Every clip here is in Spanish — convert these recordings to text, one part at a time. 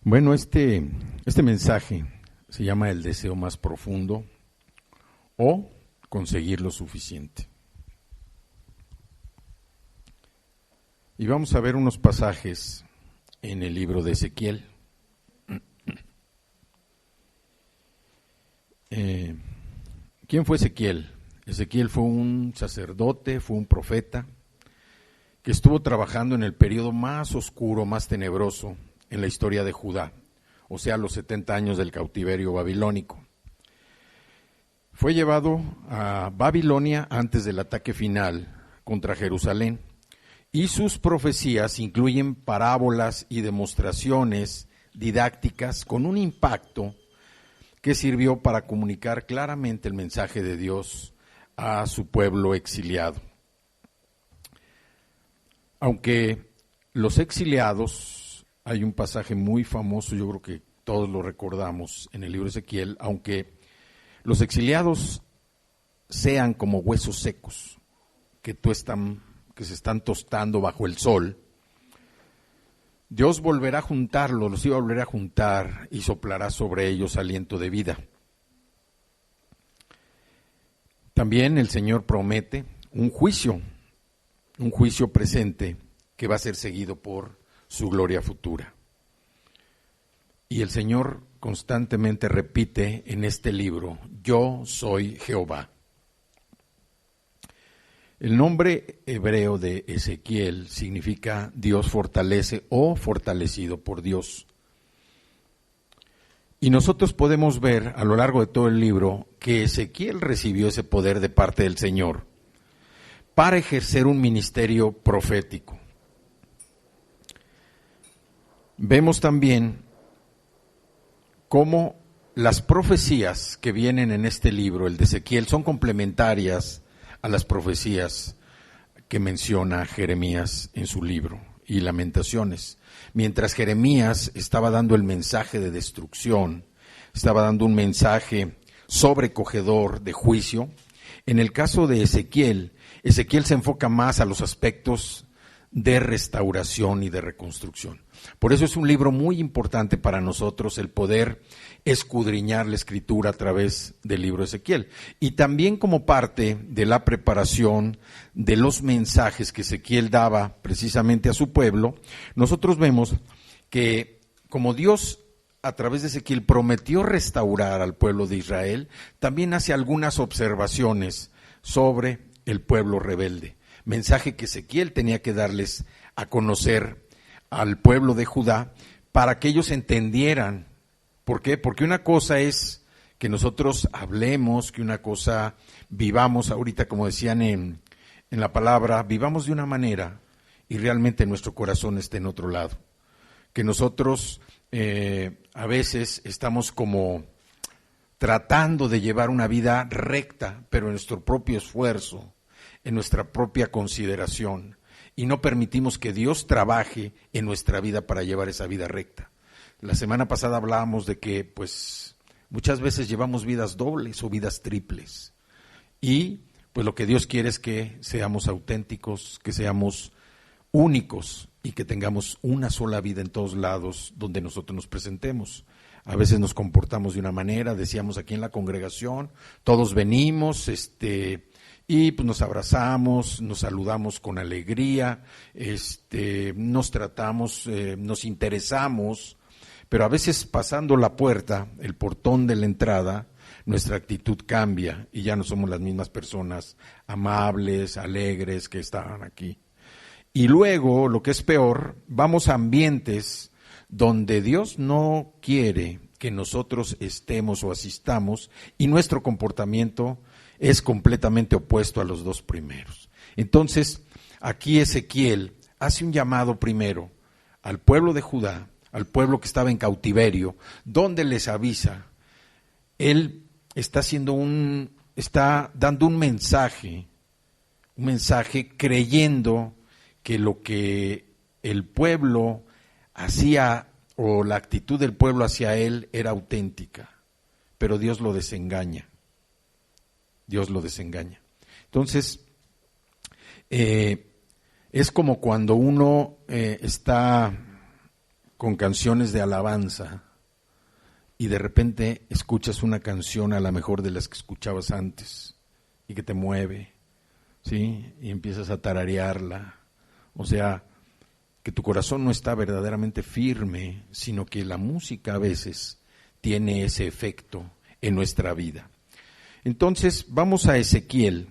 Bueno, este mensaje se llama El deseo más profundo o conseguir lo suficiente. Y vamos a ver unos pasajes en el libro de Ezequiel. ¿Quién fue Ezequiel? Ezequiel fue un sacerdote, fue un profeta que estuvo trabajando en el periodo más oscuro, más tenebroso en la historia de Judá, o sea, los 70 años del cautiverio babilónico. Fue llevado a Babilonia antes del ataque final contra Jerusalén, y sus profecías incluyen parábolas y demostraciones didácticas con un impacto que sirvió para comunicar claramente el mensaje de Dios a su pueblo exiliado. Aunque los exiliados, hay un pasaje muy famoso, yo creo que todos lo recordamos en el libro de Ezequiel, aunque los exiliados sean como huesos secos, que se están tostando bajo el sol, Dios volverá a juntarlos, los iba a volver a juntar y soplará sobre ellos aliento de vida. También el Señor promete un juicio presente que va a ser seguido por su gloria futura. Y el Señor constantemente repite en este libro: yo soy Jehová. El nombre hebreo de Ezequiel significa Dios fortalece o fortalecido por Dios. Y nosotros podemos ver a lo largo de todo el libro que Ezequiel recibió ese poder de parte del Señor para ejercer un ministerio profético. Vemos también cómo las profecías que vienen en este libro, el de Ezequiel, son complementarias a las profecías que menciona Jeremías en su libro y Lamentaciones. Mientras Jeremías estaba dando el mensaje de destrucción, estaba dando un mensaje sobrecogedor de juicio, en el caso de Ezequiel se enfoca más a los aspectos de restauración y de reconstrucción. Por eso es un libro muy importante para nosotros el poder escudriñar la Escritura a través del libro de Ezequiel. Y también como parte de la preparación de los mensajes que Ezequiel daba precisamente a su pueblo, nosotros vemos que como Dios a través de Ezequiel prometió restaurar al pueblo de Israel, también hace algunas observaciones sobre el pueblo rebelde. Mensaje que Ezequiel tenía que darles a conocer al pueblo de Judá para que ellos entendieran. ¿Por qué? Porque una cosa es que nosotros hablemos, que una cosa vivamos ahorita, como decían en la palabra, vivamos de una manera y realmente nuestro corazón esté en otro lado. Que nosotros a veces estamos como tratando de llevar una vida recta, pero en nuestro propio esfuerzo, en nuestra propia consideración, y no permitimos que Dios trabaje en nuestra vida para llevar esa vida recta. La semana pasada hablábamos de que pues muchas veces llevamos vidas dobles o vidas triples, y pues lo que Dios quiere es que seamos auténticos, que seamos únicos y que tengamos una sola vida en todos lados donde nosotros nos presentemos. A veces nos comportamos de una manera, decíamos aquí en la congregación, todos venimos, y pues nos abrazamos, nos saludamos con alegría, nos tratamos, nos interesamos, pero a veces pasando la puerta, el portón de la entrada, nuestra actitud cambia y ya no somos las mismas personas amables, alegres que estaban aquí. Y luego, lo que es peor, vamos a ambientes donde Dios no quiere que nosotros estemos o asistamos y nuestro comportamiento es completamente opuesto a los dos primeros. Entonces, aquí Ezequiel hace un llamado primero al pueblo de Judá, al pueblo que estaba en cautiverio, donde les avisa, él está dando un mensaje creyendo que lo que el pueblo hacía o la actitud del pueblo hacia él era auténtica, pero Dios lo desengaña. Entonces, es como cuando uno está con canciones de alabanza y de repente escuchas una canción a la mejor de las que escuchabas antes y que te mueve, ¿sí? Y empiezas a tararearla. O sea, que tu corazón no está verdaderamente firme, sino que la música a veces tiene ese efecto en nuestra vida. Entonces, vamos a Ezequiel,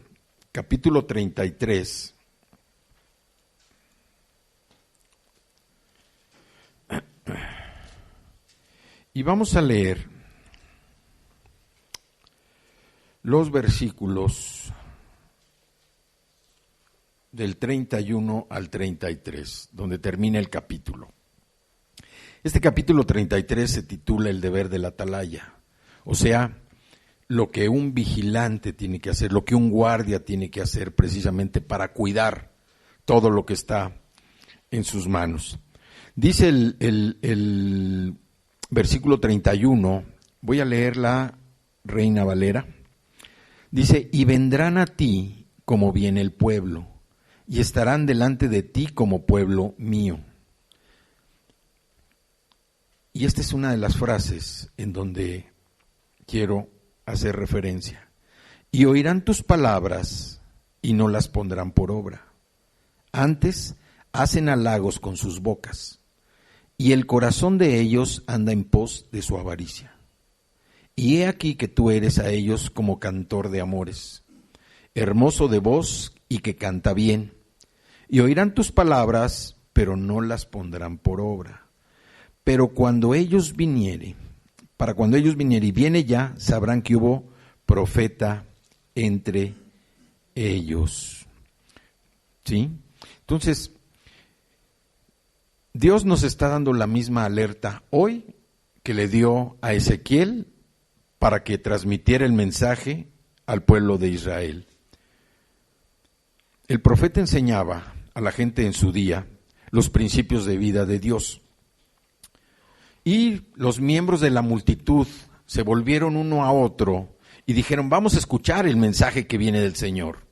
capítulo 33. Y vamos a leer los versículos del 31 al 33, donde termina el capítulo. Este capítulo 33 se titula El deber del atalaya, o sea, lo que un vigilante tiene que hacer, lo que un guardia tiene que hacer precisamente para cuidar todo lo que está en sus manos. Dice el versículo 31, voy a leer la Reina Valera, dice, y vendrán a ti como viene el pueblo, y estarán delante de ti como pueblo mío. Y esta es una de las frases en donde quiero hacer referencia. Y oirán tus palabras y no las pondrán por obra. Antes hacen halagos con sus bocas, y el corazón de ellos anda en pos de su avaricia. Y he aquí que tú eres a ellos como cantor de amores, hermoso de voz y que canta bien. Y oirán tus palabras, pero no las pondrán por obra. Pero cuando ellos viniere y viene ya, sabrán que hubo profeta entre ellos. ¿Sí? Entonces, Dios nos está dando la misma alerta hoy que le dio a Ezequiel para que transmitiera el mensaje al pueblo de Israel. El profeta enseñaba a la gente en su día los principios de vida de Dios. Y los miembros de la multitud se volvieron uno a otro y dijeron, vamos a escuchar el mensaje que viene del Señor.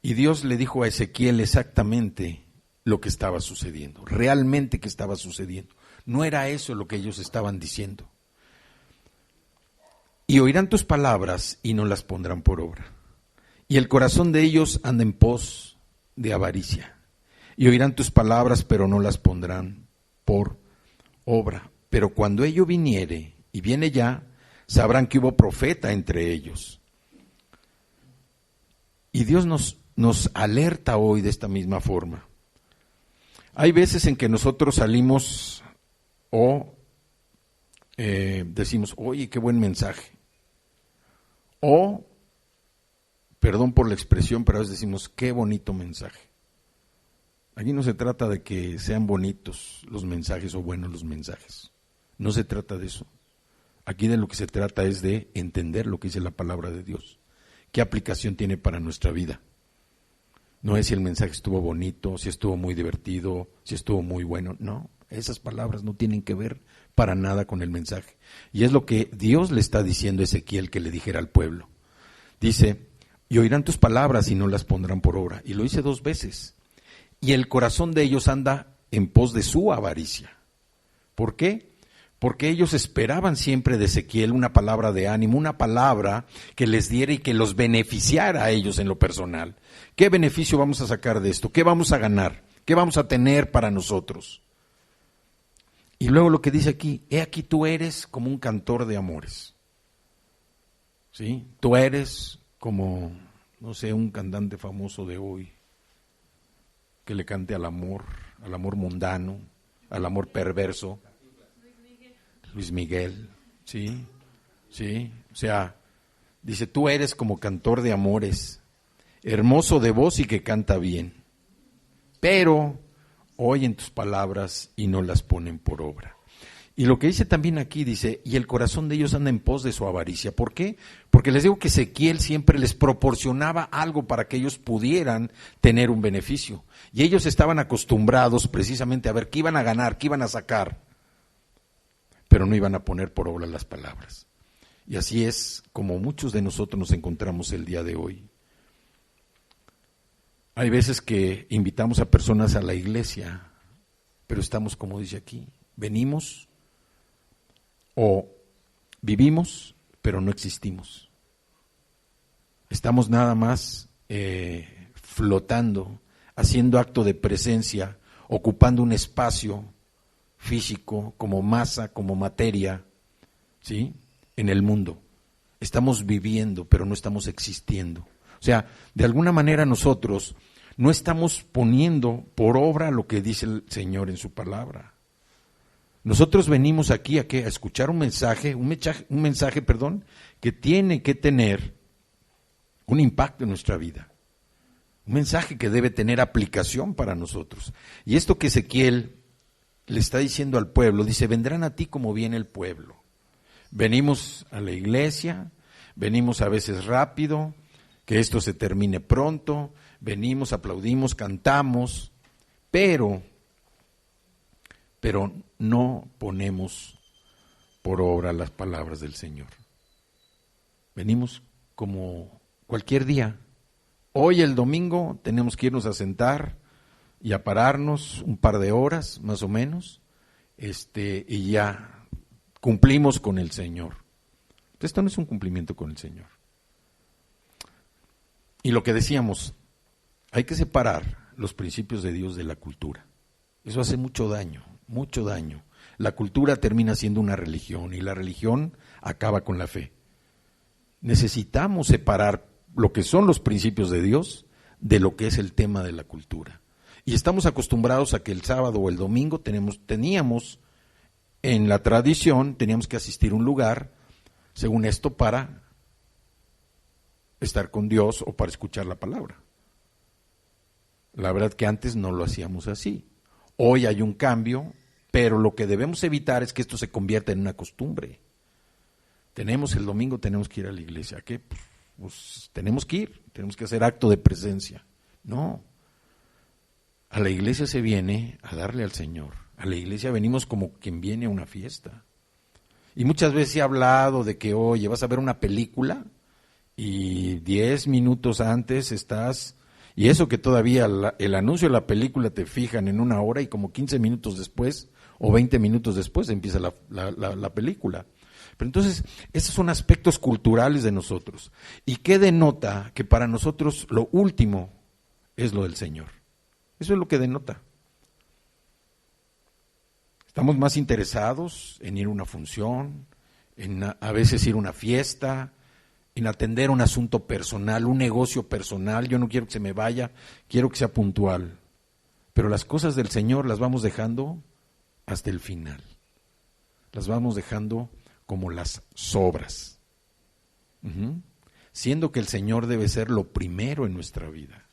Y Dios le dijo a Ezequiel exactamente lo que estaba sucediendo, realmente que estaba sucediendo. No era eso lo que ellos estaban diciendo. Y oirán tus palabras y no las pondrán por obra. Y el corazón de ellos anda en pos de avaricia. Y oirán tus palabras, pero no las pondrán por obra. Pero cuando ello viniere, y viene ya, sabrán que hubo profeta entre ellos. Y Dios nos alerta hoy de esta misma forma. Hay veces en que nosotros salimos o decimos, oye, qué buen mensaje. O, perdón por la expresión, pero a veces decimos, qué bonito mensaje. Aquí no se trata de que sean bonitos los mensajes o buenos los mensajes. No se trata de eso. Aquí de lo que se trata es de entender lo que dice la palabra de Dios. ¿Qué aplicación tiene para nuestra vida? No es si el mensaje estuvo bonito, si estuvo muy divertido, si estuvo muy bueno. No, esas palabras no tienen que ver para nada con el mensaje. Y es lo que Dios le está diciendo a Ezequiel que le dijera al pueblo. Dice, y oirán tus palabras y no las pondrán por obra. Y lo dice 2 veces. Y el corazón de ellos anda en pos de su avaricia. ¿Por qué? Porque ellos esperaban siempre de Ezequiel una palabra de ánimo, una palabra que les diera y que los beneficiara a ellos en lo personal. ¿Qué beneficio vamos a sacar de esto? ¿Qué vamos a ganar? ¿Qué vamos a tener para nosotros? Y luego lo que dice aquí, he aquí tú eres como un cantor de amores. ¿Sí? Tú eres como, no sé, un cantante famoso de hoy, que le cante al amor mundano, al amor perverso. Luis Miguel, sí, o sea, dice, tú eres como cantor de amores, hermoso de voz y que canta bien, pero oyen tus palabras y no las ponen por obra. Y lo que dice también aquí, dice, y el corazón de ellos anda en pos de su avaricia. ¿Por qué? Porque les digo que Ezequiel siempre les proporcionaba algo para que ellos pudieran tener un beneficio. Y ellos estaban acostumbrados precisamente a ver qué iban a ganar, qué iban a sacar, pero no iban a poner por obra las palabras. Y así es como muchos de nosotros nos encontramos el día de hoy. Hay veces que invitamos a personas a la iglesia pero estamos, como dice aquí, venimos o vivimos, pero no existimos. Estamos nada más flotando, haciendo acto de presencia, ocupando un espacio físico, como masa, como materia, ¿sí?, en el mundo. Estamos viviendo, pero no estamos existiendo. O sea, de alguna manera nosotros no estamos poniendo por obra lo que dice el Señor en su palabra. Nosotros venimos aquí a escuchar un mensaje, que tiene que tener un impacto en nuestra vida. Un mensaje que debe tener aplicación para nosotros. Y esto que Ezequiel le está diciendo al pueblo, dice, vendrán a ti como viene el pueblo. Venimos a la iglesia, venimos a veces rápido, que esto se termine pronto, venimos, aplaudimos, cantamos, pero no ponemos por obra las palabras del Señor. Venimos como cualquier día. Hoy el domingo tenemos que irnos a sentar y a pararnos un par de horas más o menos, y ya cumplimos con el Señor. Esto no es un cumplimiento con el Señor. Y lo que decíamos, hay que separar los principios de Dios de la cultura. Eso hace mucho daño, mucho daño. La cultura termina siendo una religión y la religión acaba con la fe. Necesitamos separar lo que son los principios de Dios de lo que es el tema de la cultura. Y estamos acostumbrados a que el sábado o el domingo teníamos en la tradición, teníamos que asistir a un lugar, según esto, para estar con Dios o para escuchar la palabra. La verdad que antes no lo hacíamos así. Hoy hay un cambio, pero lo que debemos evitar es que esto se convierta en una costumbre. Tenemos el domingo, tenemos que ir a la iglesia. ¿A qué? Pues tenemos que ir, tenemos que hacer acto de presencia. No. A la iglesia se viene a darle al Señor. A la iglesia venimos como quien viene a una fiesta. Y muchas veces he hablado de que, oye, vas a ver una película y 10 minutos antes estás, y eso que todavía el anuncio de la película te fijan en 1 hora y como 15 minutos después o 20 minutos después empieza la película. Pero entonces, esos son aspectos culturales de nosotros. ¿Y qué denota? Que para nosotros lo último es lo del Señor. Eso es lo que denota. Estamos más interesados en ir a una función, en a veces ir a una fiesta, en atender un asunto personal, un negocio personal. Yo no quiero que se me vaya, quiero que sea puntual. Pero las cosas del Señor las vamos dejando hasta el final. Las vamos dejando como las sobras. Siendo que el Señor debe ser lo primero en nuestra vida.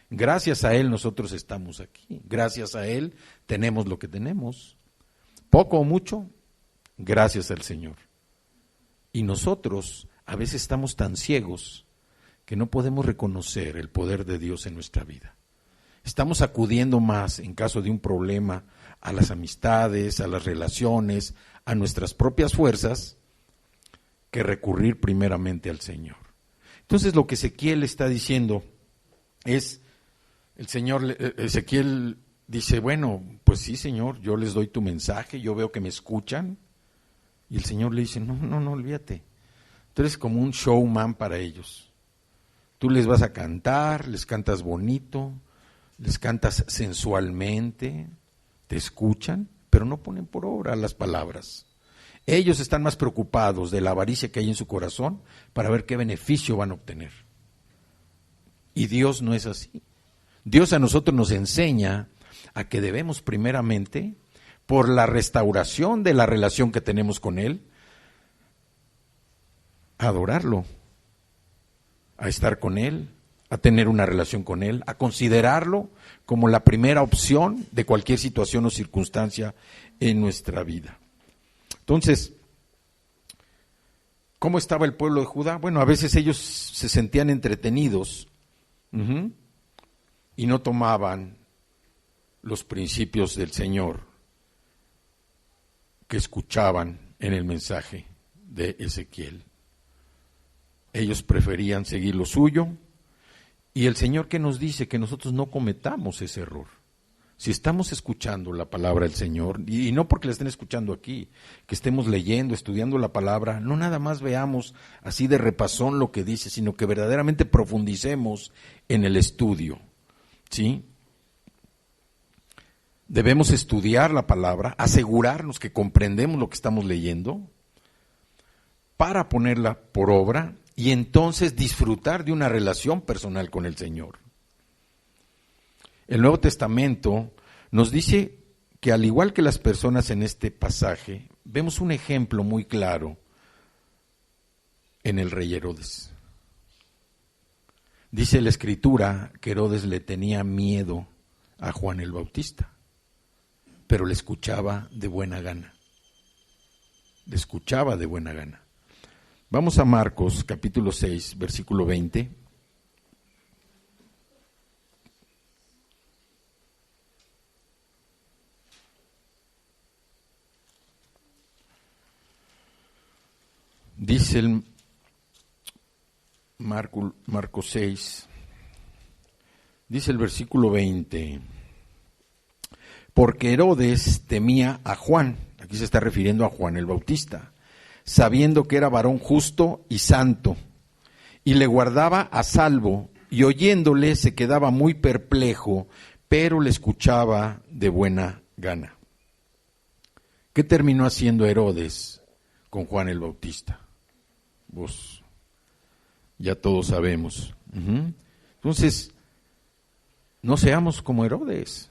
Gracias a Él nosotros estamos aquí. Gracias a Él tenemos lo que tenemos. Poco o mucho, gracias al Señor. Y nosotros a veces estamos tan ciegos que no podemos reconocer el poder de Dios en nuestra vida. Estamos acudiendo más, en caso de un problema, a las amistades, a las relaciones, a nuestras propias fuerzas, que recurrir primeramente al Señor. Entonces lo que Ezequiel está diciendo es, Ezequiel dice, bueno, pues sí, Señor, yo les doy tu mensaje, yo veo que me escuchan. Y el Señor le dice, no, olvídate. Tú eres como un showman para ellos. Tú les vas a cantar, les cantas bonito, les cantas sensualmente, te escuchan, pero no ponen por obra las palabras. Ellos están más preocupados de la avaricia que hay en su corazón para ver qué beneficio van a obtener. Y Dios no es así. Dios a nosotros nos enseña a que debemos primeramente, por la restauración de la relación que tenemos con Él, a adorarlo, a estar con Él, a tener una relación con Él, a considerarlo como la primera opción de cualquier situación o circunstancia en nuestra vida. Entonces, ¿cómo estaba el pueblo de Judá? Bueno, a veces ellos se sentían entretenidos y no tomaban los principios del Señor que escuchaban en el mensaje de Ezequiel. Ellos preferían seguir lo suyo, y el Señor que nos dice que nosotros no cometamos ese error, Si estamos escuchando la palabra del Señor, y no porque la estén escuchando aquí, que estemos leyendo, estudiando la palabra, no nada más veamos así de repasón lo que dice, sino que verdaderamente profundicemos en el estudio, ¿sí? Debemos estudiar la palabra, asegurarnos que comprendemos lo que estamos leyendo, para ponerla por obra y entonces disfrutar de una relación personal con el Señor. El Nuevo Testamento nos dice que al igual que las personas en este pasaje, vemos un ejemplo muy claro en el rey Herodes. Dice la Escritura que Herodes le tenía miedo a Juan el Bautista, pero le escuchaba de buena gana. Le escuchaba de buena gana. Vamos a Marcos capítulo 6, versículo 20. Dice el Marcos 6, dice el versículo 20, porque Herodes temía a Juan, aquí se está refiriendo a Juan el Bautista, sabiendo que era varón justo y santo, y le guardaba a salvo, y oyéndole se quedaba muy perplejo, pero le escuchaba de buena gana. ¿Qué terminó haciendo Herodes con Juan el Bautista? Pues ya todos sabemos. Entonces, no seamos como Herodes.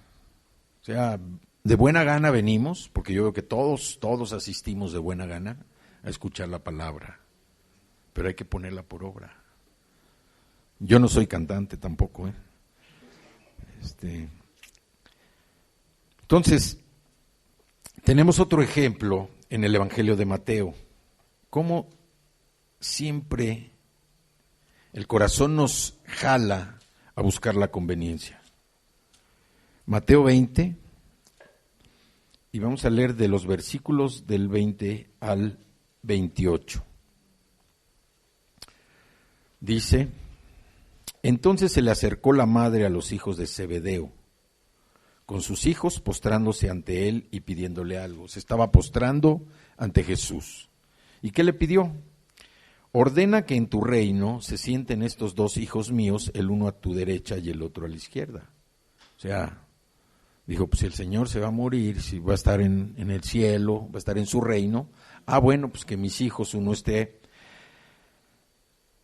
O sea, de buena gana venimos, porque yo veo que todos asistimos de buena gana a escuchar la palabra, pero hay que ponerla por obra. Yo no soy cantante tampoco, Entonces, tenemos otro ejemplo en el Evangelio de Mateo, cómo siempre el corazón nos jala a buscar la conveniencia. Mateo 20, y vamos a leer de los versículos del 20 al 28. Dice, entonces se le acercó la madre a los hijos de Zebedeo, con sus hijos postrándose ante él y pidiéndole algo. Se estaba postrando ante Jesús. ¿Y qué le pidió? Ordena que en tu reino se sienten estos dos hijos míos, el uno a tu derecha y el otro a la izquierda. O sea, dijo, pues si el Señor se va a morir, si va a estar en el cielo, va a estar en su reino, bueno, pues que mis hijos, uno esté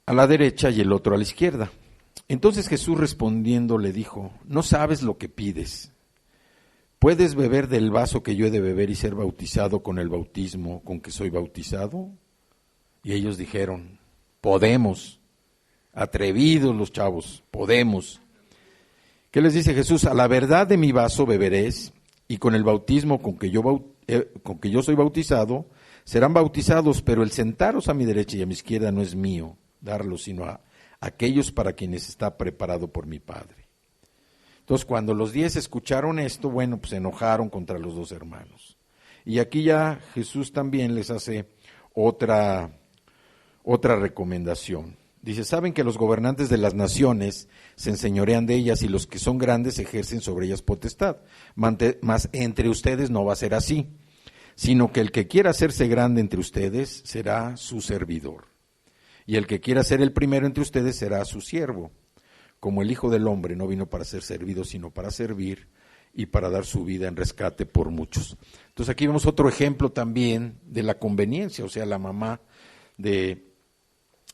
a la derecha y el otro a la izquierda. Entonces Jesús respondiendo le dijo, no sabes lo que pides. ¿Puedes beber del vaso que yo he de beber y ser bautizado con el bautismo con que soy bautizado? Y ellos dijeron, podemos. Atrevidos los chavos, podemos. ¿Qué les dice Jesús? A la verdad de mi vaso beberéis, y con el bautismo con que yo soy bautizado, serán bautizados, pero el sentaros a mi derecha y a mi izquierda no es mío darlo, sino a aquellos para quienes está preparado por mi Padre. Entonces, cuando los 10 escucharon esto, bueno, pues se enojaron contra los dos hermanos. Y aquí ya Jesús también les hace otra recomendación. Dice, saben que los gobernantes de las naciones se enseñorean de ellas y los que son grandes ejercen sobre ellas potestad. Mas entre ustedes no va a ser así, sino que el que quiera hacerse grande entre ustedes será su servidor. Y el que quiera ser el primero entre ustedes será su siervo. Como el Hijo del Hombre no vino para ser servido, sino para servir y para dar su vida en rescate por muchos. Entonces aquí vemos otro ejemplo también de la conveniencia, o sea, la mamá de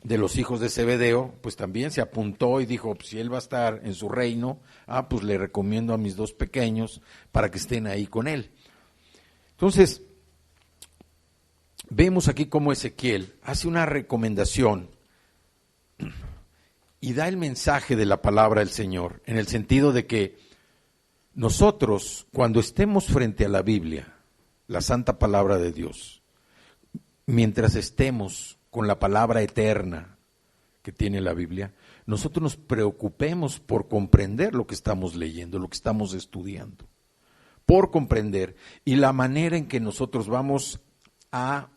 los hijos de Zebedeo, pues también se apuntó y dijo, pues, si él va a estar en su reino, pues le recomiendo a mis dos pequeños para que estén ahí con él. Entonces, vemos aquí cómo Ezequiel hace una recomendación y da el mensaje de la palabra del Señor, en el sentido de que nosotros, cuando estemos frente a la Biblia, la santa palabra de Dios, mientras estemos con la palabra eterna que tiene la Biblia, nosotros nos preocupemos por comprender lo que estamos leyendo, lo que estamos estudiando, por comprender, y la manera en que nosotros vamos a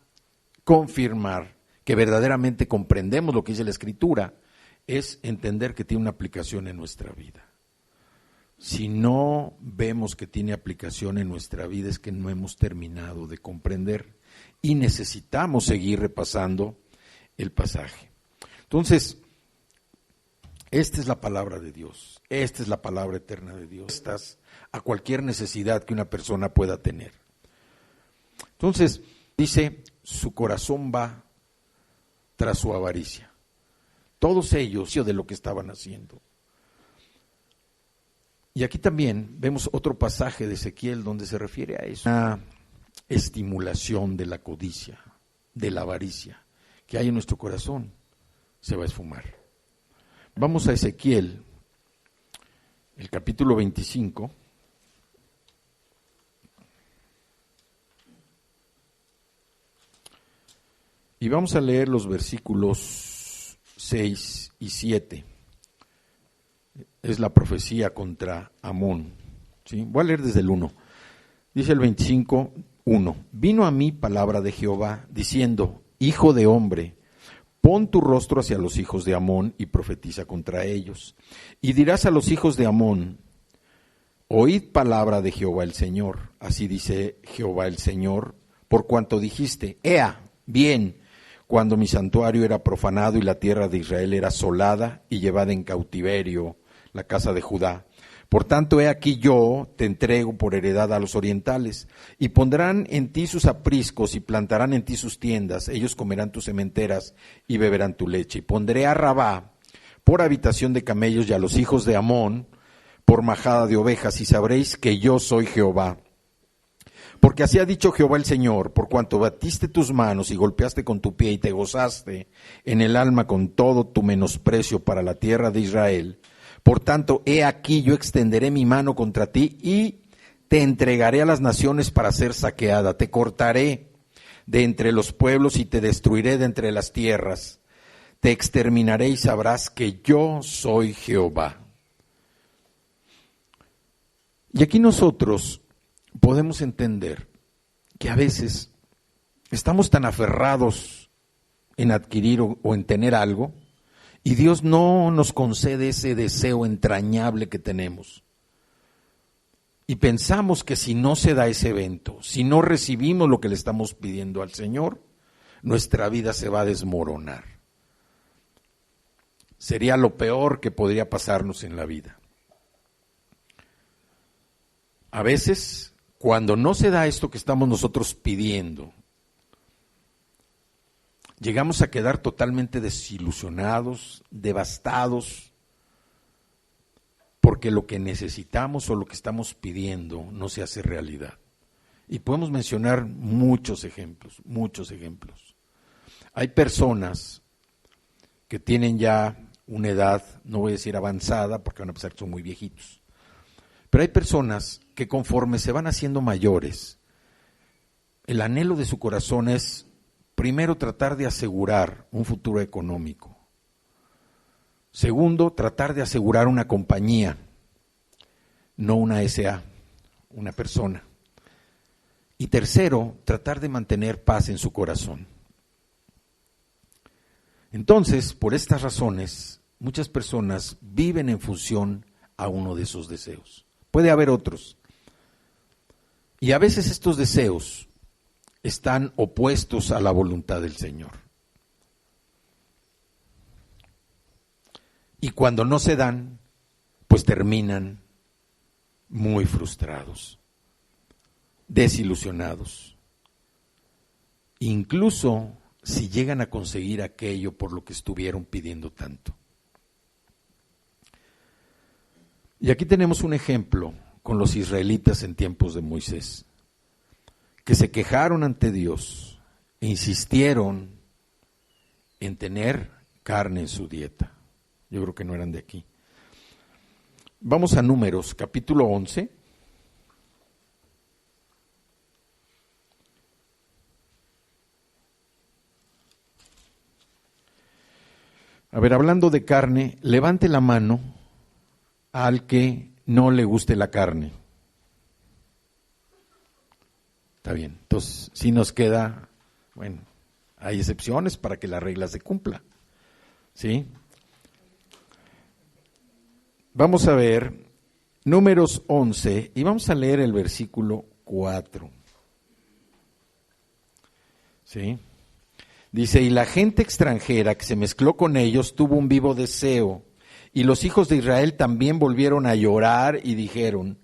confirmar que verdaderamente comprendemos lo que dice la Escritura es entender que tiene una aplicación en nuestra vida. si no vemos que tiene aplicación en nuestra vida, es que no hemos terminado de comprender y necesitamos seguir repasando el pasaje. Entonces, esta es la palabra de Dios, esta es la palabra eterna de Dios, estas a cualquier necesidad que una persona pueda tener. Entonces, dice, su corazón va tras su avaricia. Todos ellos de lo que estaban haciendo. Y aquí también vemos otro pasaje de Ezequiel donde se refiere a eso, una estimulación de la codicia, de la avaricia que hay en nuestro corazón, se va a esfumar. Vamos a Ezequiel, el capítulo 25. Y vamos a leer los versículos 6 y 7. Es la profecía contra Amón. ¿Sí? Voy a leer desde el 1. Dice el 25:1. Vino a mí palabra de Jehová, diciendo, Hijo de hombre, pon tu rostro hacia los hijos de Amón y profetiza contra ellos. Y dirás a los hijos de Amón, oíd palabra de Jehová el Señor. Así dice Jehová el Señor, por cuanto dijiste, Ea, bien, cuando mi santuario era profanado y la tierra de Israel era asolada y llevada en cautiverio, la casa de Judá. Por tanto, he aquí yo te entrego por heredad a los orientales, y pondrán en ti sus apriscos y plantarán en ti sus tiendas, ellos comerán tus sementeras y beberán tu leche. Y pondré a Rabá por habitación de camellos y a los hijos de Amón por majada de ovejas, y sabréis que yo soy Jehová. Porque así ha dicho Jehová el Señor, por cuanto batiste tus manos y golpeaste con tu pie y te gozaste en el alma con todo tu menosprecio para la tierra de Israel, por tanto, he aquí yo extenderé mi mano contra ti y te entregaré a las naciones para ser saqueada. Te cortaré de entre los pueblos y te destruiré de entre las tierras. Te exterminaré y sabrás que yo soy Jehová. Y aquí nosotros podemos entender que a veces estamos tan aferrados en adquirir o en tener algo, y Dios no nos concede ese deseo entrañable que tenemos. Y pensamos que si no se da ese evento, si no recibimos lo que le estamos pidiendo al Señor, nuestra vida se va a desmoronar. Sería lo peor que podría pasarnos en la vida. A veces, cuando no se da esto que estamos nosotros pidiendo, llegamos a quedar totalmente desilusionados, devastados, porque lo que necesitamos o lo que estamos pidiendo no se hace realidad. Y podemos mencionar muchos ejemplos, muchos ejemplos. Hay personas que tienen ya una edad, no voy a decir avanzada, porque van a pensar que son muy viejitos, pero hay personas que conforme se van haciendo mayores, el anhelo de su corazón es primero, tratar de asegurar un futuro económico. Segundo, tratar de asegurar una compañía, no una SA, una persona. Y tercero, tratar de mantener paz en su corazón. Entonces, por estas razones, muchas personas viven en función a uno de esos deseos. Puede haber otros. Y a veces estos deseos están opuestos a la voluntad del Señor. Y cuando no se dan, pues terminan muy frustrados, desilusionados. Incluso si llegan a conseguir aquello por lo que estuvieron pidiendo tanto. Y aquí tenemos un ejemplo con los israelitas en tiempos de Moisés, que se quejaron ante Dios e insistieron en tener carne en su dieta. Yo creo que no eran de aquí. Vamos a Números, capítulo 11. A ver, hablando de carne, levante la mano al que no le guste la carne. Está bien, entonces sí nos queda, bueno, hay excepciones para que la regla se cumpla, ¿sí? Vamos a ver Números 11, y vamos a leer el versículo 4. ¿Sí? Dice, y la gente extranjera que se mezcló con ellos tuvo un vivo deseo, y los hijos de Israel también volvieron a llorar y dijeron,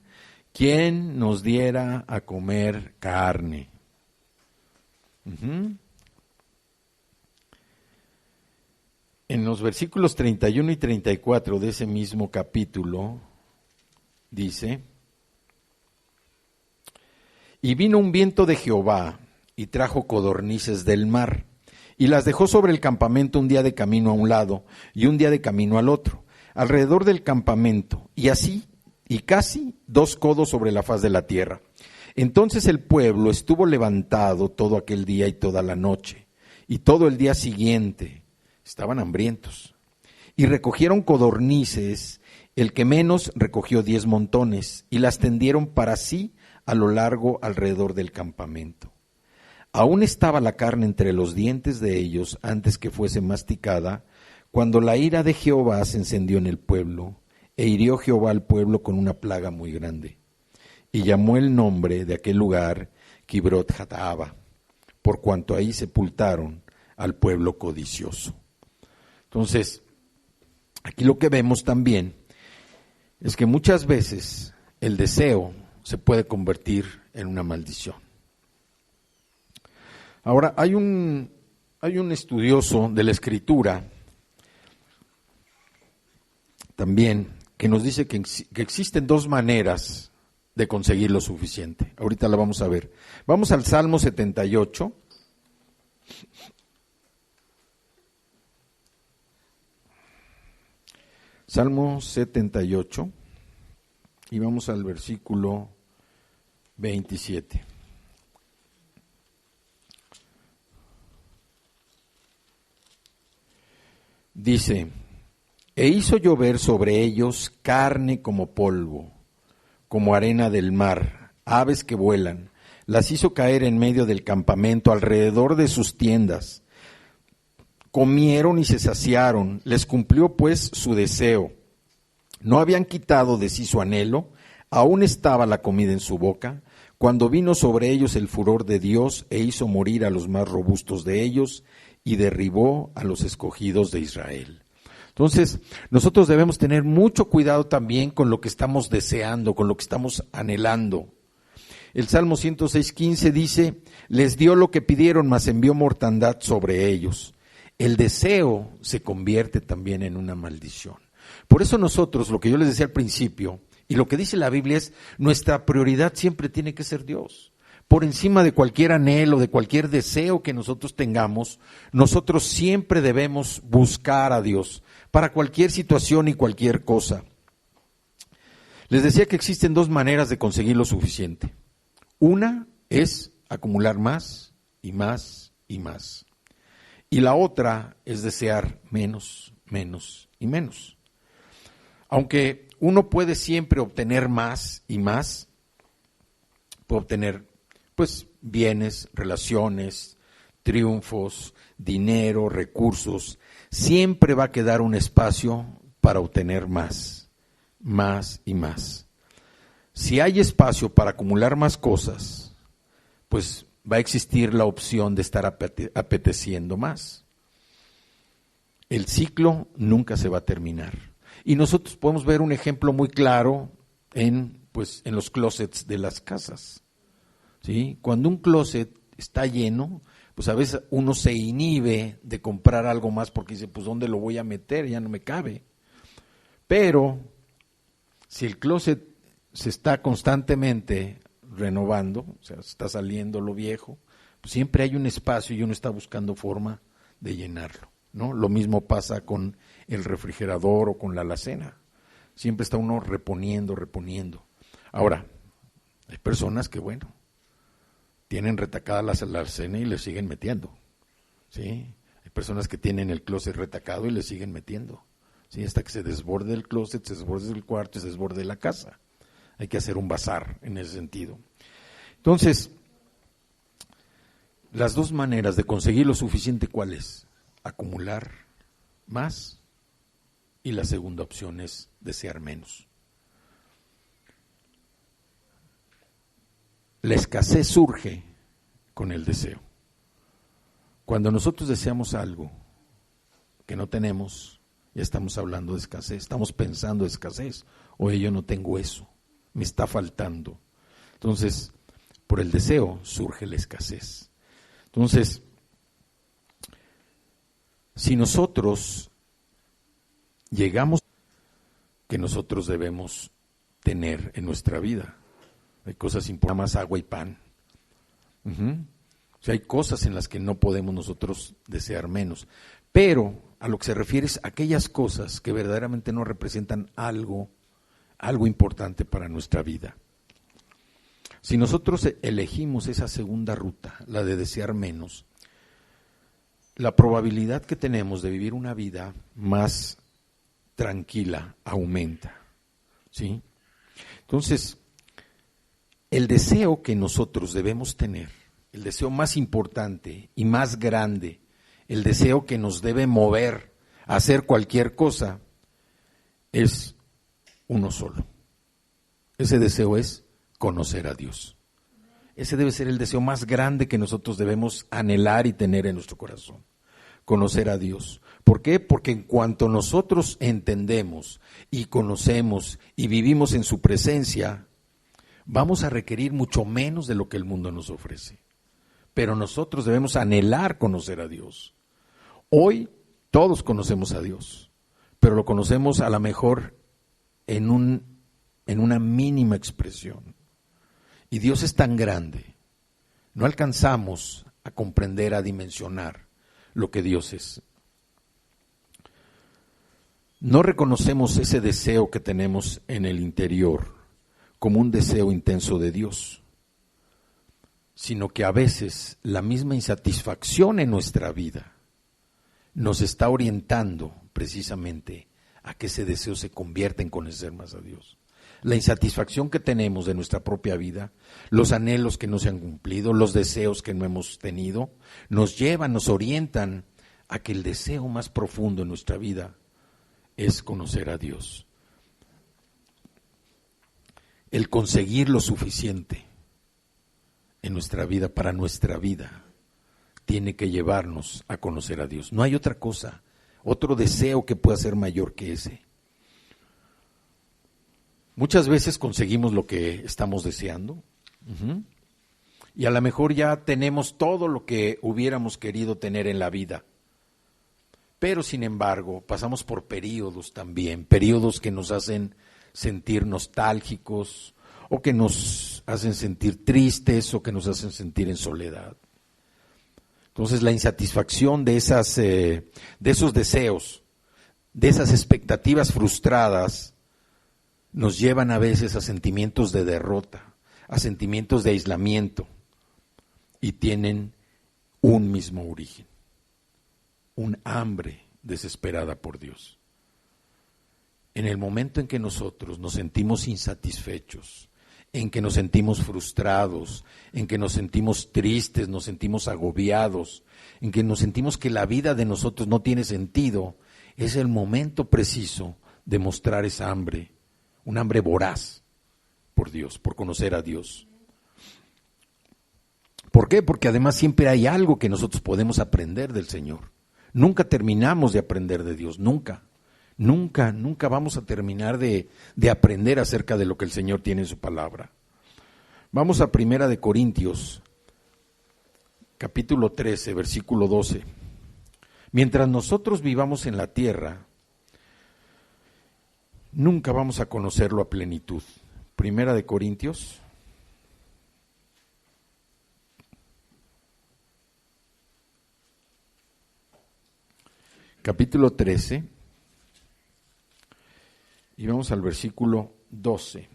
¿quién nos diera a comer carne? En los versículos 31 y 34 de ese mismo capítulo, dice, y vino un viento de Jehová y trajo codornices del mar, y las dejó sobre el campamento un día de camino a un lado y un día de camino al otro, alrededor del campamento, y así, y casi 2 codos sobre la faz de la tierra. Entonces el pueblo estuvo levantado todo aquel día y toda la noche, y todo el día siguiente estaban hambrientos, y recogieron codornices. El que menos recogió 10 montones y las tendieron para sí a lo largo alrededor del campamento. Aún estaba la carne entre los dientes de ellos antes que fuese masticada, cuando la ira de Jehová se encendió en el pueblo, e hirió Jehová al pueblo con una plaga muy grande. Y llamó el nombre de aquel lugar Kibrot Hataava, por cuanto ahí sepultaron al pueblo codicioso. Entonces, aquí lo que vemos también es que muchas veces el deseo se puede convertir en una maldición. Ahora, hay un estudioso de la Escritura también que nos dice que existen 2 maneras de conseguir lo suficiente. Ahorita la vamos a ver. Vamos al Salmo 78. Salmo 78, y vamos al versículo 27. Dice, e hizo llover sobre ellos carne como polvo, como arena del mar, aves que vuelan, las hizo caer en medio del campamento, alrededor de sus tiendas. Comieron y se saciaron, les cumplió pues su deseo. No habían quitado de sí su anhelo, aún estaba la comida en su boca, cuando vino sobre ellos el furor de Dios e hizo morir a los más robustos de ellos y derribó a los escogidos de Israel. Entonces, nosotros debemos tener mucho cuidado también con lo que estamos deseando, con lo que estamos anhelando. El Salmo 106:15 dice, les dio lo que pidieron, mas envió mortandad sobre ellos. El deseo se convierte también en una maldición. Por eso nosotros, lo que yo les decía al principio, y lo que dice la Biblia es, nuestra prioridad siempre tiene que ser Dios. Por encima de cualquier anhelo, de cualquier deseo que nosotros tengamos, nosotros siempre debemos buscar a Dios para cualquier situación y cualquier cosa. Les decía que existen 2 maneras de conseguir lo suficiente. Una es acumular más y más y más. Y la otra es desear menos, menos y menos. Aunque uno puede siempre obtener más y más, puede obtener pues bienes, relaciones, triunfos, dinero, recursos, siempre va a quedar un espacio para obtener más, más y más. Si hay espacio para acumular más cosas, pues va a existir la opción de estar apeteciendo más. El ciclo nunca se va a terminar. Y nosotros podemos ver un ejemplo muy claro en los closets de las casas. ¿Sí? Cuando un closet está lleno, pues a veces uno se inhibe de comprar algo más porque dice, pues ¿dónde lo voy a meter? Ya no me cabe. Pero si el closet se está constantemente renovando, o sea, está saliendo lo viejo, pues siempre hay un espacio y uno está buscando forma de llenarlo, ¿no? Lo mismo pasa con el refrigerador o con la alacena. Siempre está uno reponiendo. Ahora, hay personas que, tienen retacada la alacena y le siguen metiendo, ¿sí? Hay personas que tienen el closet retacado y le siguen metiendo, ¿sí? Hasta que se desborde el closet, se desborde el cuarto y se desborde la casa. Hay que hacer un bazar en ese sentido. Entonces, las 2 maneras de conseguir lo suficiente, ¿cuál es? Acumular más, y la segunda opción es desear menos. La escasez surge con el deseo. Cuando nosotros deseamos algo que no tenemos, ya estamos hablando de escasez, estamos pensando de escasez. Oye, yo no tengo eso, me está faltando. Entonces, por el deseo surge la escasez. Entonces, si nosotros llegamos que nosotros debemos tener en nuestra vida, hay cosas importantes, más agua y pan. O sea, hay cosas en las que no podemos nosotros desear menos, pero a lo que se refiere es aquellas cosas que verdaderamente no representan algo importante para nuestra vida. Si nosotros elegimos esa segunda ruta, la de desear menos, la probabilidad que tenemos de vivir una vida más tranquila aumenta, ¿sí? Entonces, el deseo que nosotros debemos tener, el deseo más importante y más grande, el deseo que nos debe mover a hacer cualquier cosa, es uno solo. Ese deseo es conocer a Dios. Ese debe ser el deseo más grande que nosotros debemos anhelar y tener en nuestro corazón. Conocer a Dios. ¿Por qué? Porque en cuanto nosotros entendemos y conocemos y vivimos en su presencia, vamos a requerir mucho menos de lo que el mundo nos ofrece. Pero nosotros debemos anhelar conocer a Dios. Hoy todos conocemos a Dios, pero lo conocemos a lo mejor en una mínima expresión. Y Dios es tan grande, no alcanzamos a comprender, a dimensionar lo que Dios es. No reconocemos ese deseo que tenemos en el interior como un deseo intenso de Dios, sino que a veces la misma insatisfacción en nuestra vida nos está orientando precisamente a que ese deseo se convierta en conocer más a Dios. La insatisfacción que tenemos de nuestra propia vida, los anhelos que no se han cumplido, los deseos que no hemos tenido, nos llevan, nos orientan a que el deseo más profundo en nuestra vida es conocer a Dios. El conseguir lo suficiente en nuestra vida, para nuestra vida, tiene que llevarnos a conocer a Dios. No hay otra cosa, otro deseo que pueda ser mayor que ese. Muchas veces conseguimos lo que estamos deseando, y a lo mejor ya tenemos todo lo que hubiéramos querido tener en la vida, pero sin embargo pasamos por periodos también, periodos que nos hacen sentir nostálgicos, o que nos hacen sentir tristes, o que nos hacen sentir en soledad. Entonces la insatisfacción de esos deseos, de esas expectativas frustradas, nos llevan a veces a sentimientos de derrota, a sentimientos de aislamiento, y tienen un mismo origen, un hambre desesperada por Dios. En el momento en que nosotros nos sentimos insatisfechos, en que nos sentimos frustrados, en que nos sentimos tristes, nos sentimos agobiados, en que nos sentimos que la vida de nosotros no tiene sentido, es el momento preciso de mostrar esa hambre, un hambre voraz por Dios, por conocer a Dios. ¿Por qué? Porque además siempre hay algo que nosotros podemos aprender del Señor. Nunca terminamos de aprender de Dios, nunca. Nunca vamos a terminar de aprender acerca de lo que el Señor tiene en su palabra. Vamos a 1 Corintios, capítulo 13, versículo 12. Mientras nosotros vivamos en la tierra, nunca vamos a conocerlo a plenitud. 1 Corintios, capítulo 13. Y vamos al versículo 12.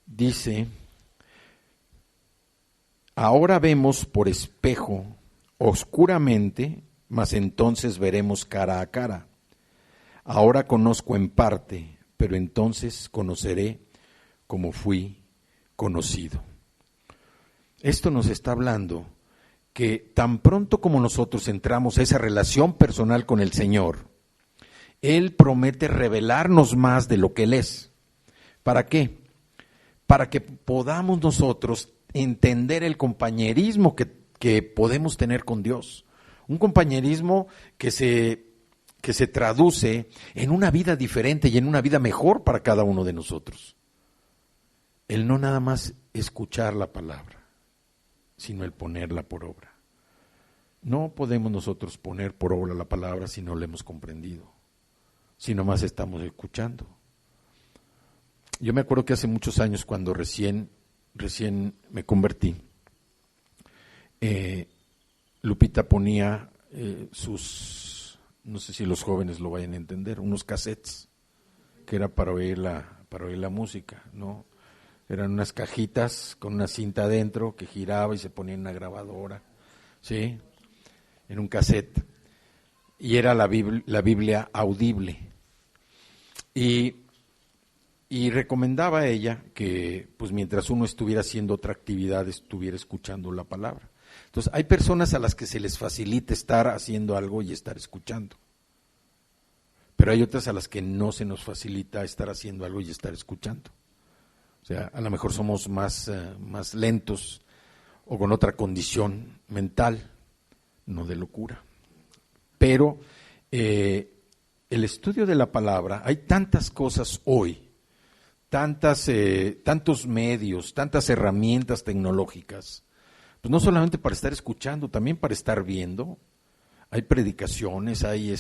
Dice: ahora vemos por espejo oscuramente, mas entonces veremos cara a cara. Ahora conozco en parte, pero entonces conoceré como fui conocido. Esto nos está hablando que tan pronto como nosotros entramos a esa relación personal con el Señor, Él promete revelarnos más de lo que Él es. ¿Para qué? para que podamos nosotros entender el compañerismo que podemos tener con Dios. Un compañerismo que se traduce en una vida diferente y en una vida mejor para cada uno de nosotros. El no nada más escuchar la palabra, sino el ponerla por obra. No podemos nosotros poner por obra la palabra si no la hemos comprendido, si nomás estamos escuchando. Yo me acuerdo que hace muchos años, cuando recién me convertí, Lupita ponía no sé si los jóvenes lo vayan a entender, unos cassettes, que era para oír la música, ¿no? Eran unas cajitas con una cinta adentro que giraba y se ponía en una grabadora, ¿sí? En un cassette. Y era la Biblia audible. Y recomendaba a ella que, pues, mientras uno estuviera haciendo otra actividad, estuviera escuchando la palabra. Entonces, hay personas a las que se les facilita estar haciendo algo y estar escuchando. Pero hay otras a las que no se nos facilita estar haciendo algo y estar escuchando. O sea, a lo mejor somos más lentos o con otra condición mental, no de locura. Pero el estudio de la palabra, hay tantas cosas hoy, tantos medios, tantas herramientas tecnológicas, pues no solamente para estar escuchando, también para estar viendo. Hay predicaciones, hay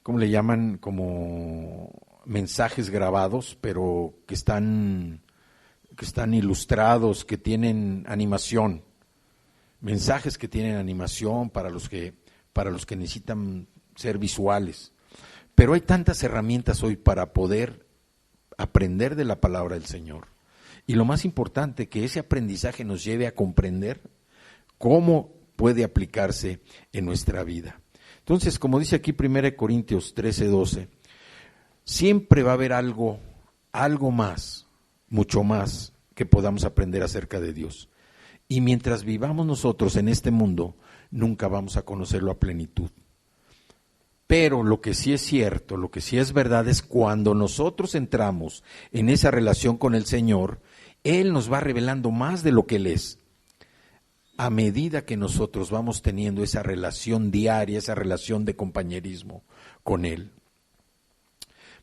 ¿cómo le llaman? Como mensajes grabados, pero que están ilustrados, que tienen animación, mensajes que tienen animación para los que necesitan ser visuales. Pero hay tantas herramientas hoy para poder aprender de la palabra del Señor. Y lo más importante, que ese aprendizaje nos lleve a comprender cómo puede aplicarse en nuestra vida. Entonces, como dice aquí 1 Corintios 13:12, siempre va a haber algo más, mucho más, que podamos aprender acerca de Dios. Y mientras vivamos nosotros en este mundo, nunca vamos a conocerlo a plenitud. Pero lo que sí es cierto, lo que sí es verdad, es cuando nosotros entramos en esa relación con el Señor, Él nos va revelando más de lo que Él es. A medida que nosotros vamos teniendo esa relación diaria, esa relación de compañerismo con Él.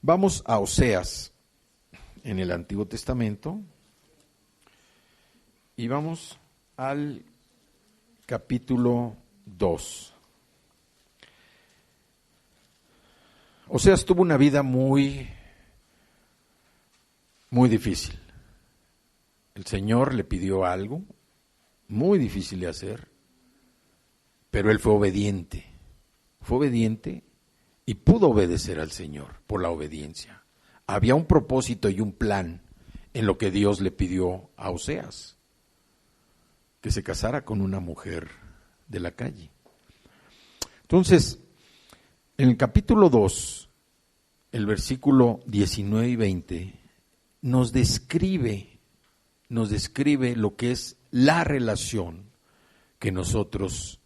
Vamos a Oseas, en el Antiguo Testamento, y vamos al capítulo 2. Oseas tuvo una vida muy difícil. El Señor le pidió algo muy difícil de hacer, pero él fue obediente y pudo obedecer al Señor por la obediencia. Había un propósito y un plan en lo que Dios le pidió a Oseas, que se casara con una mujer de la calle. Entonces, en el capítulo 2, el versículo 19 y 20, nos describe lo que es la relación que nosotros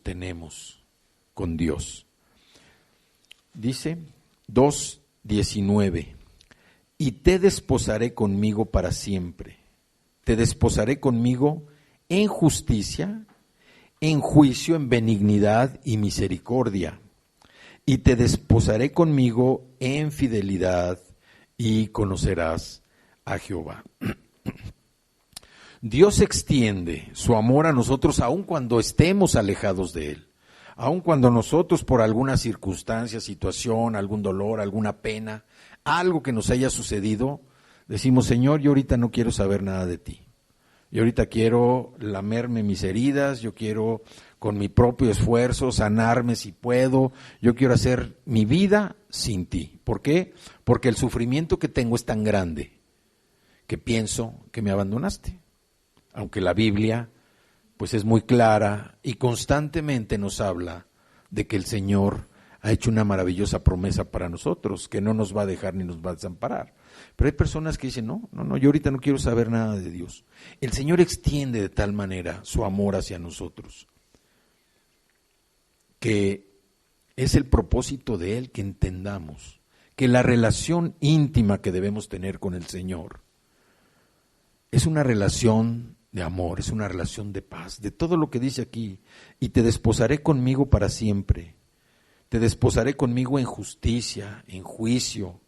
tenemos con Dios. Dice 2:19, y te desposaré conmigo para siempre, te desposaré conmigo en justicia, en juicio, en benignidad y misericordia, y te desposaré conmigo en fidelidad, y conocerás a Jehová. Dios extiende su amor a nosotros aun cuando estemos alejados de Él, aun cuando nosotros, por alguna circunstancia, situación, algún dolor, alguna pena, algo que nos haya sucedido, decimos: Señor, yo ahorita no quiero saber nada de ti. Yo ahorita quiero lamerme mis heridas, yo quiero con mi propio esfuerzo sanarme si puedo, yo quiero hacer mi vida sin ti. ¿Por qué? Porque el sufrimiento que tengo es tan grande que pienso que me abandonaste. Aunque la Biblia pues es muy clara y constantemente nos habla de que el Señor ha hecho una maravillosa promesa para nosotros, que no nos va a dejar ni nos va a desamparar. Pero hay personas que dicen: no, yo ahorita no quiero saber nada de Dios. El Señor extiende de tal manera su amor hacia nosotros, que es el propósito de Él que entendamos que la relación íntima que debemos tener con el Señor es una relación de amor, es una relación de paz, de todo lo que dice aquí. Y te desposaré conmigo para siempre. Te desposaré conmigo en justicia, en juicio,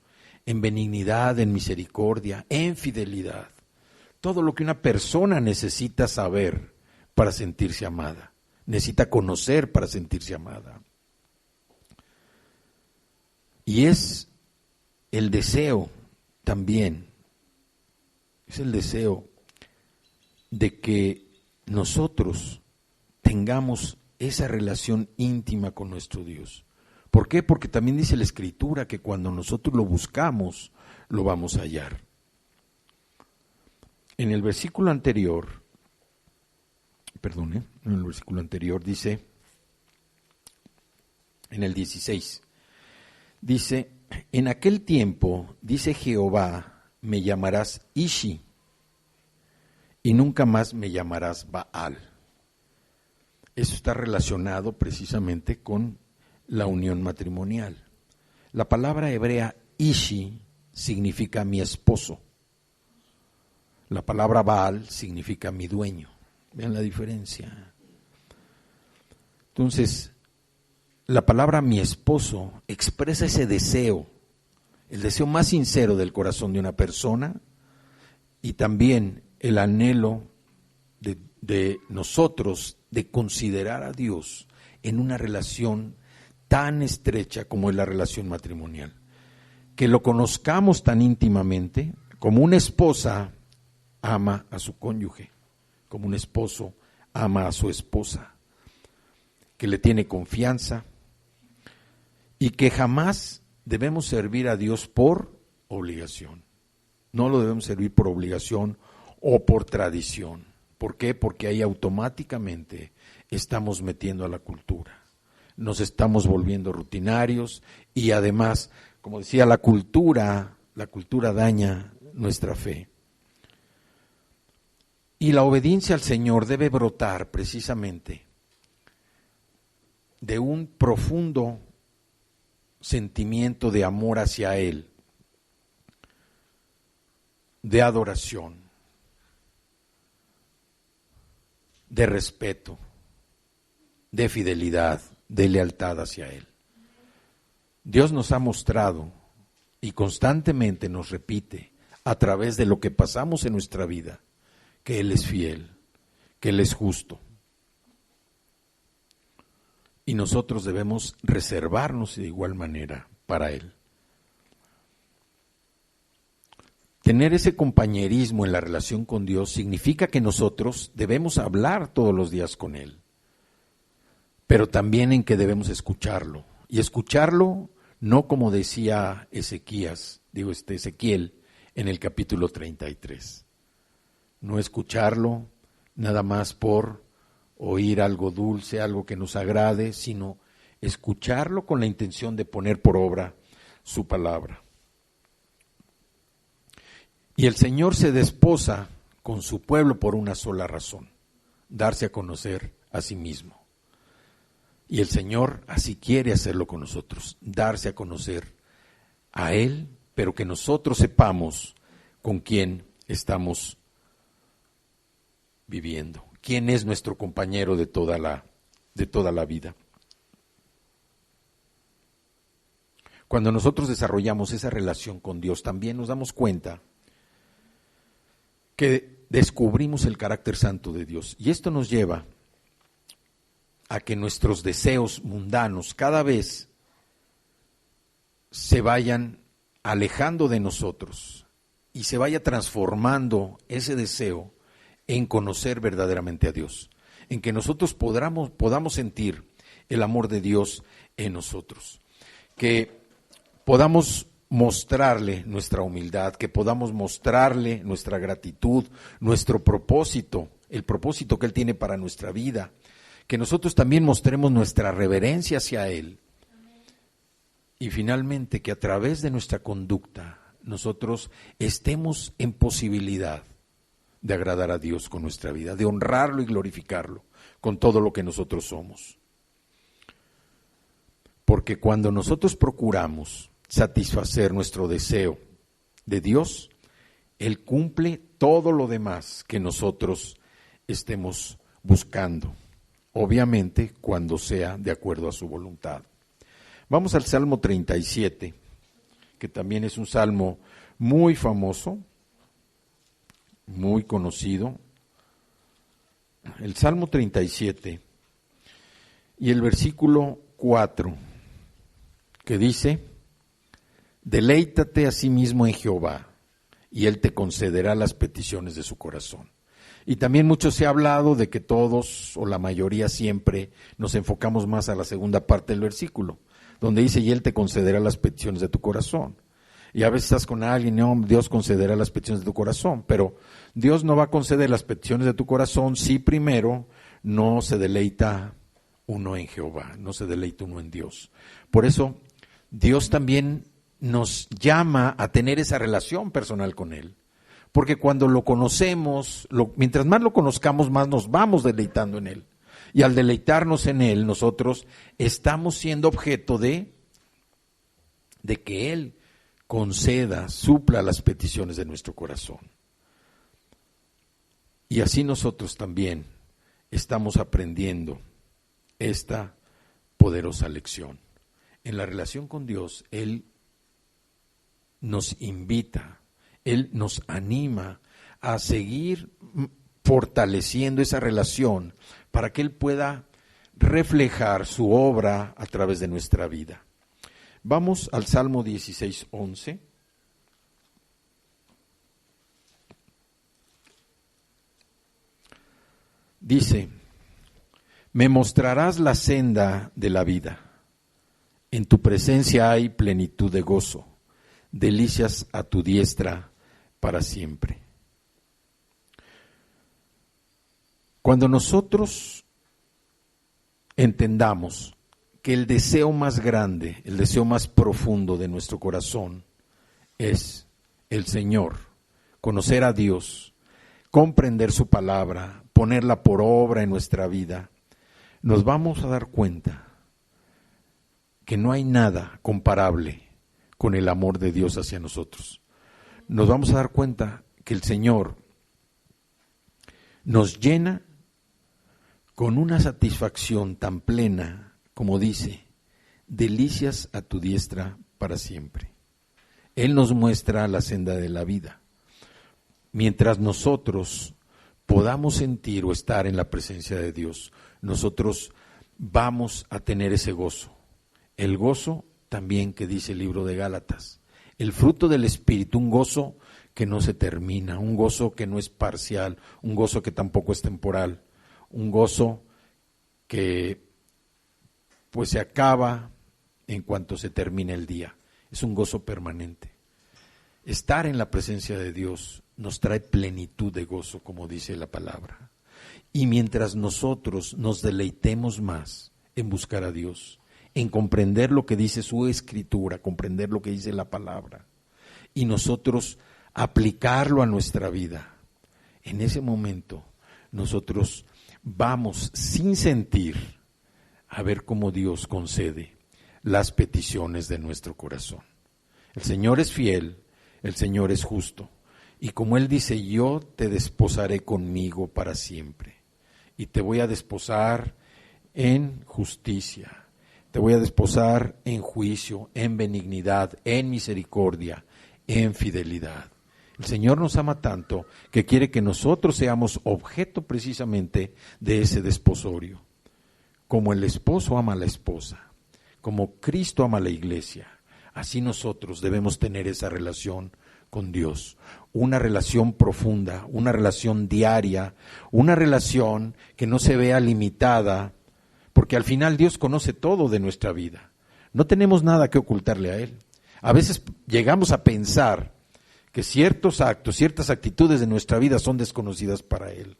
en benignidad, en misericordia, en fidelidad. Todo lo que una persona necesita saber para sentirse amada, necesita conocer para sentirse amada. Y es el deseo también, es el deseo de que nosotros tengamos esa relación íntima con nuestro Dios. ¿Por qué? Porque también dice la Escritura que cuando nosotros lo buscamos, lo vamos a hallar. En el versículo anterior, dice, en el 16, dice, en aquel tiempo, dice Jehová, me llamarás Ishi, y nunca más me llamarás Baal. Eso está relacionado precisamente con la unión matrimonial. La palabra hebrea Ishi significa mi esposo. La palabra Baal significa mi dueño. Vean la diferencia. Entonces, la palabra mi esposo expresa ese deseo, el deseo más sincero del corazón de una persona y también el anhelo de nosotros de considerar a Dios en una relación tan estrecha como es la relación matrimonial. Que lo conozcamos tan íntimamente como una esposa ama a su cónyuge, como un esposo ama a su esposa, que le tiene confianza y que jamás debemos servir a Dios por obligación. No lo debemos servir por obligación o por tradición. ¿Por qué? Porque ahí automáticamente estamos metiendo a la cultura. Nos estamos volviendo rutinarios y además, como decía, la cultura daña nuestra fe. Y la obediencia al Señor debe brotar precisamente de un profundo sentimiento de amor hacia Él, de adoración, de respeto, de fidelidad, de lealtad hacia Él. Dios nos ha mostrado y constantemente nos repite a través de lo que pasamos en nuestra vida que Él es fiel, que Él es justo. Y nosotros debemos reservarnos de igual manera para Él. Tener ese compañerismo en la relación con Dios significa que nosotros debemos hablar todos los días con Él, pero también en que debemos escucharlo. Y escucharlo no como decía Ezequiel en el capítulo 33. No escucharlo nada más por oír algo dulce, algo que nos agrade, sino escucharlo con la intención de poner por obra su palabra. Y el Señor se desposa con su pueblo por una sola razón: darse a conocer a sí mismo. Y el Señor así quiere hacerlo con nosotros, darse a conocer a Él, pero que nosotros sepamos con quién estamos viviendo, quién es nuestro compañero de toda la vida. Cuando nosotros desarrollamos esa relación con Dios, también nos damos cuenta que descubrimos el carácter santo de Dios. Y esto nos lleva a que nuestros deseos mundanos cada vez se vayan alejando de nosotros y se vaya transformando ese deseo en conocer verdaderamente a Dios, en que nosotros podamos sentir el amor de Dios en nosotros, que podamos mostrarle nuestra humildad, que podamos mostrarle nuestra gratitud, nuestro propósito, el propósito que Él tiene para nuestra vida, que nosotros también mostremos nuestra reverencia hacia Él. Y finalmente que a través de nuestra conducta nosotros estemos en posibilidad de agradar a Dios con nuestra vida, de honrarlo y glorificarlo con todo lo que nosotros somos. Porque cuando nosotros procuramos satisfacer nuestro deseo de Dios, Él cumple todo lo demás que nosotros estemos buscando, obviamente cuando sea de acuerdo a su voluntad. Vamos al Salmo 37, que también es un salmo muy famoso, muy conocido. El Salmo 37 y el versículo 4, que dice: deleítate a sí mismo en Jehová, y Él te concederá las peticiones de su corazón. Y también mucho se ha hablado de que todos, o la mayoría siempre, nos enfocamos más a la segunda parte del versículo, donde dice: y Él te concederá las peticiones de tu corazón. Y a veces estás con alguien, no, Dios concederá las peticiones de tu corazón, pero Dios no va a conceder las peticiones de tu corazón si primero no se deleita uno en Jehová, no se deleita uno en Dios. Por eso Dios también nos llama a tener esa relación personal con Él, porque cuando lo conocemos, mientras más lo conozcamos, más nos vamos deleitando en Él. Y al deleitarnos en Él, nosotros estamos siendo objeto de que Él conceda, supla las peticiones de nuestro corazón. Y así nosotros también estamos aprendiendo esta poderosa lección. En la relación con Dios, Él nos invita, Él nos anima a seguir fortaleciendo esa relación para que Él pueda reflejar su obra a través de nuestra vida. Vamos al Salmo 16:11. Dice: me mostrarás la senda de la vida. En tu presencia hay plenitud de gozo, delicias a tu diestra para siempre. Cuando nosotros entendamos que el deseo más grande, el deseo más profundo de nuestro corazón es el Señor, conocer a Dios, comprender su palabra, ponerla por obra en nuestra vida, nos vamos a dar cuenta que no hay nada comparable con el amor de Dios hacia nosotros. Nos vamos a dar cuenta que el Señor nos llena con una satisfacción tan plena, como dice, delicias a tu diestra para siempre. Él nos muestra la senda de la vida. Mientras nosotros podamos sentir o estar en la presencia de Dios, nosotros vamos a tener ese gozo. El gozo también que dice el libro de Gálatas. El fruto del Espíritu, un gozo que no se termina, un gozo que no es parcial, un gozo que tampoco es temporal, un gozo que pues se acaba en cuanto se termina el día. Es un gozo permanente. Estar en la presencia de Dios nos trae plenitud de gozo, como dice la palabra. Y mientras nosotros nos deleitemos más en buscar a Dios, en comprender lo que dice su Escritura, comprender lo que dice la palabra, y nosotros aplicarlo a nuestra vida, en ese momento nosotros vamos sin sentir a ver cómo Dios concede las peticiones de nuestro corazón. El Señor es fiel, el Señor es justo, y como Él dice, yo te desposaré conmigo para siempre, y te voy a desposar en justicia, te voy a desposar en juicio, en benignidad, en misericordia, en fidelidad. El Señor nos ama tanto que quiere que nosotros seamos objeto precisamente de ese desposorio. Como el esposo ama a la esposa, como Cristo ama a la iglesia, así nosotros debemos tener esa relación con Dios, una relación profunda, una relación diaria, una relación que no se vea limitada, porque al final Dios conoce todo de nuestra vida. No tenemos nada que ocultarle a Él. A veces llegamos a pensar que ciertos actos, ciertas actitudes de nuestra vida son desconocidas para Él.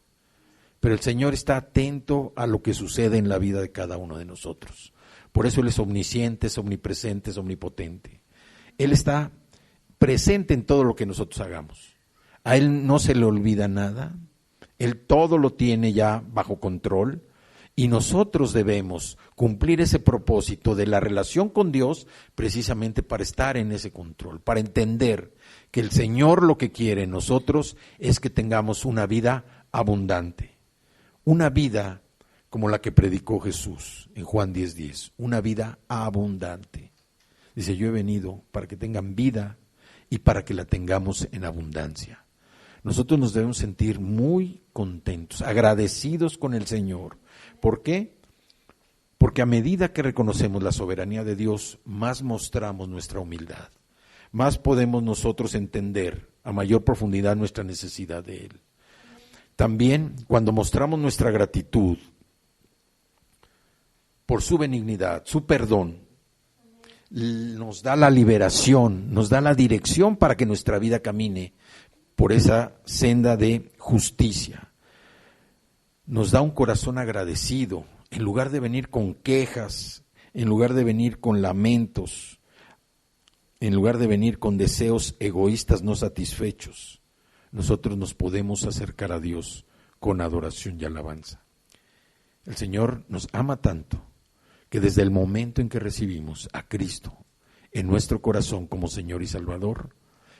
Pero el Señor está atento a lo que sucede en la vida de cada uno de nosotros. Por eso Él es omnisciente, es omnipresente, es omnipotente. Él está presente en todo lo que nosotros hagamos. A Él no se le olvida nada. Él todo lo tiene ya bajo control. Y nosotros debemos cumplir ese propósito de la relación con Dios precisamente para estar en ese control, para entender que el Señor lo que quiere en nosotros es que tengamos una vida abundante, una vida como la que predicó Jesús en Juan 10:10, una vida abundante. Dice, yo he venido para que tengan vida y para que la tengamos en abundancia. Nosotros nos debemos sentir muy contentos, agradecidos con el Señor. ¿Por qué? Porque a medida que reconocemos la soberanía de Dios, más mostramos nuestra humildad, más podemos nosotros entender a mayor profundidad nuestra necesidad de Él. También, cuando mostramos nuestra gratitud por su benignidad, su perdón, nos da la liberación, nos da la dirección para que nuestra vida camine por esa senda de justicia. Nos da un corazón agradecido, en lugar de venir con quejas, en lugar de venir con lamentos, en lugar de venir con deseos egoístas no satisfechos. Nosotros nos podemos acercar a Dios con adoración y alabanza. El Señor nos ama tanto que desde el momento en que recibimos a Cristo en nuestro corazón como Señor y Salvador,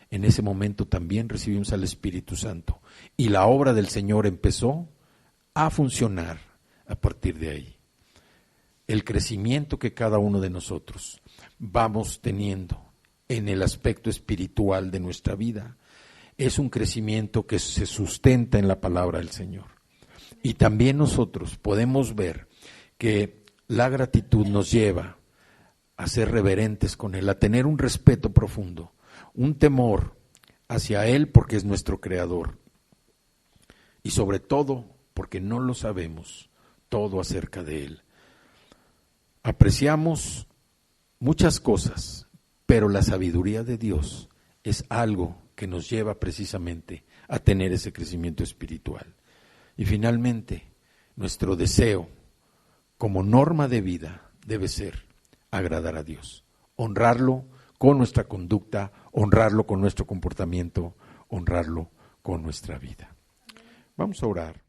en ese momento también recibimos al Espíritu Santo. Y la obra del Señor empezó a funcionar a partir de ahí. El crecimiento que cada uno de nosotros vamos teniendo en el aspecto espiritual de nuestra vida es un crecimiento que se sustenta en la palabra del Señor. Y también nosotros podemos ver que la gratitud nos lleva a ser reverentes con Él, a tener un respeto profundo, un temor hacia Él porque es nuestro Creador. Y sobre todo porque no lo sabemos todo acerca de Él. Apreciamos muchas cosas, pero la sabiduría de Dios es algo que nos lleva precisamente a tener ese crecimiento espiritual. Y finalmente, nuestro deseo como norma de vida debe ser agradar a Dios, honrarlo con nuestra conducta, honrarlo con nuestro comportamiento, honrarlo con nuestra vida. Vamos a orar.